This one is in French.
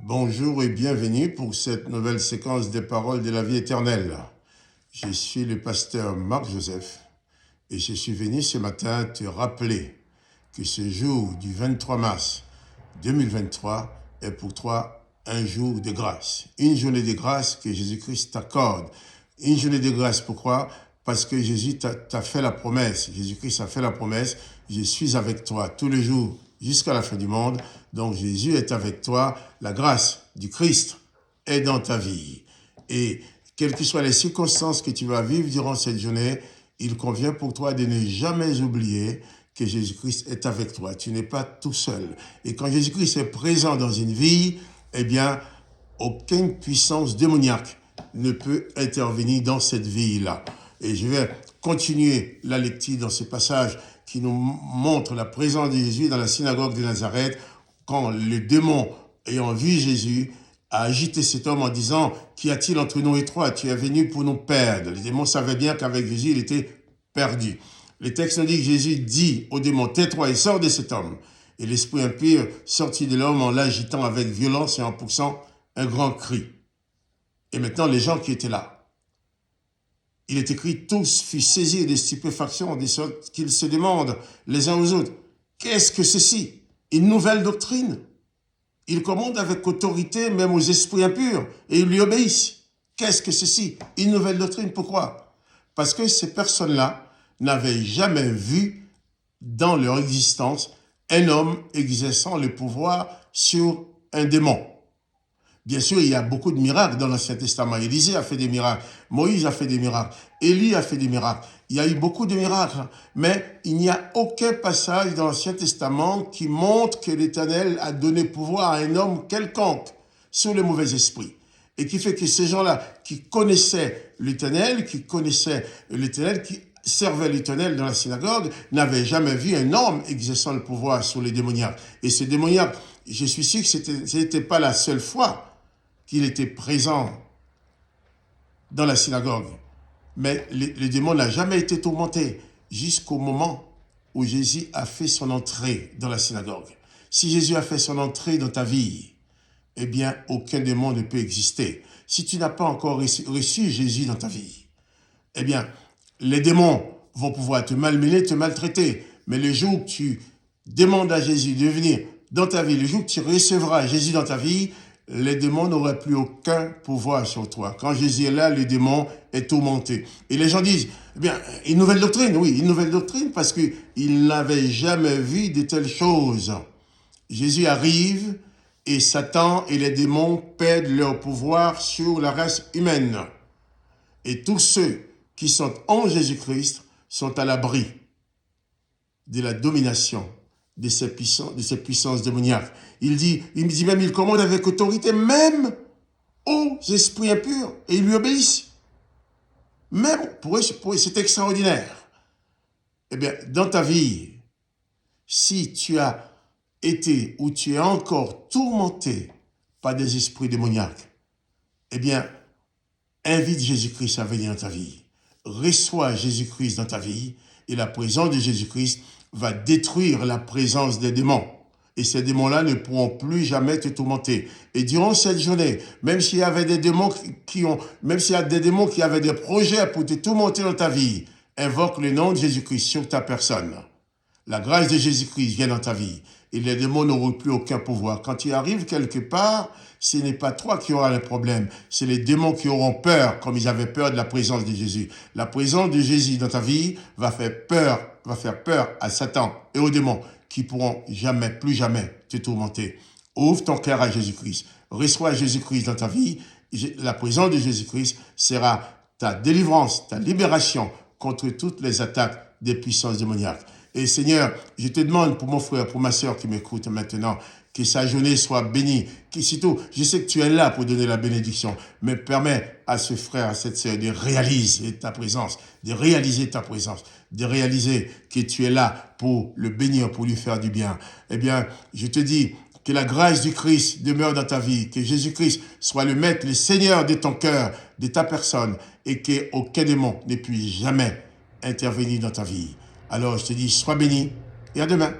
Bonjour et bienvenue pour cette nouvelle séquence des paroles de la vie éternelle. Je suis le pasteur Marc Joseph et je suis venu ce matin te rappeler que ce jour du 23 mars 2023 est pour toi un jour de grâce. Une journée de grâce que Jésus-Christ t'accorde. Une journée de grâce, pourquoi? Parce que Jésus t'a fait la promesse. Jésus-Christ a fait la promesse. Je suis avec toi tous les jours jusqu'à la fin du monde. Donc Jésus est avec toi. La grâce du Christ est dans ta vie. Et quelles que soient les circonstances que tu vas vivre durant cette journée, il convient pour toi de ne jamais oublier que Jésus-Christ est avec toi. Tu n'es pas tout seul. Et quand Jésus-Christ est présent dans une vie, eh bien, aucune puissance démoniaque ne peut intervenir dans cette vie-là. Et je vais continuer la lecture dans ce passage qui nous montre la présence de Jésus dans la synagogue de Nazareth, quand le démon, ayant vu Jésus, a agité cet homme en disant « Qu'y a-t-il entre nous et toi? Tu es venu pour nous perdre. » Le démon savait bien qu'avec Jésus, il était perdu. Le texte nous dit que Jésus dit au démon « Tais-toi et sors de cet homme. » Et l'esprit impur sortit de l'homme en l'agitant avec violence et en poussant un grand cri. Et maintenant, les gens qui étaient là, il est écrit, tous furent saisis de stupéfaction, de sorte qu'ils se demandent les uns aux autres, qu'est-ce que ceci? Une nouvelle doctrine? Il commande avec autorité même aux esprits impurs et ils lui obéissent. Qu'est-ce que ceci? Une nouvelle doctrine. Pourquoi? Parce que ces personnes-là n'avaient jamais vu dans leur existence un homme exerçant le pouvoir sur un démon. Bien sûr, il y a beaucoup de miracles dans l'Ancien Testament. Élisée a fait des miracles, Moïse a fait des miracles, Élie a fait des miracles. Il y a eu beaucoup de miracles, mais il n'y a aucun passage dans l'Ancien Testament qui montre que l'Éternel a donné pouvoir à un homme quelconque sur le mauvais esprit. Et qui fait que ces gens-là qui connaissaient l'Éternel, qui servaient l'Éternel dans la synagogue, n'avaient jamais vu un homme exerçant le pouvoir sur les démoniaques. Et ces démoniaques, je suis sûr que ce n'était pas la seule fois qu'il était présent dans la synagogue. Mais le démon n'a jamais été tourmenté jusqu'au moment où Jésus a fait son entrée dans la synagogue. Si Jésus a fait son entrée dans ta vie, eh bien, aucun démon ne peut exister. Si tu n'as pas encore reçu Jésus dans ta vie, eh bien, les démons vont pouvoir te malmener, te maltraiter. Mais le jour que tu demandes à Jésus de venir dans ta vie, le jour que tu recevras Jésus dans ta vie, les démons n'auraient plus aucun pouvoir sur toi. Quand Jésus est là, le démon est tourmenté. Et les gens disent, eh bien, une nouvelle doctrine, oui, une nouvelle doctrine, parce qu'ils n'avaient jamais vu de telles choses. Jésus arrive et Satan et les démons perdent leur pouvoir sur la race humaine. Et tous ceux qui sont en Jésus-Christ sont à l'abri de la domination de ces puissances démoniaques. Il dit même, il commande avec autorité même aux esprits impurs et ils lui obéissent. Même pour eux, c'est extraordinaire. Eh bien, dans ta vie, si tu as été ou tu es encore tourmenté par des esprits démoniaques, eh bien, invite Jésus-Christ à venir dans ta vie. Reçois Jésus-Christ dans ta vie et la présence de Jésus-Christ va détruire la présence des démons. Et ces démons-là ne pourront plus jamais te tourmenter. Et durant cette journée, même s'il y avait des démons même s'il y a des démons qui avaient des projets pour te tourmenter dans ta vie, invoque le nom de Jésus-Christ sur ta personne. La grâce de Jésus-Christ vient dans ta vie. Et les démons n'auront plus aucun pouvoir. Quand tu arrives quelque part, ce n'est pas toi qui auras le problème. C'est les démons qui auront peur, comme ils avaient peur de la présence de Jésus. La présence de Jésus dans ta vie va faire peur à Satan et aux démons qui pourront jamais, plus jamais te tourmenter. Ouvre ton cœur à Jésus-Christ. Reçois Jésus-Christ dans ta vie. La présence de Jésus-Christ sera ta délivrance, ta libération contre toutes les attaques des puissances démoniaques. Et Seigneur, je te demande pour mon frère, pour ma sœur qui m'écoute maintenant, que sa journée soit bénie. Surtout, je sais que tu es là pour donner la bénédiction, mais permets à ce frère, à cette sœur de réaliser ta présence, de réaliser ta présence, de réaliser que tu es là pour le bénir, pour lui faire du bien. Eh bien, je te dis que la grâce du Christ demeure dans ta vie, que Jésus-Christ soit le maître, le Seigneur de ton cœur, de ta personne, et qu'aucun démon ne puisse jamais intervenir dans ta vie. Alors, je te dis, sois béni et à demain.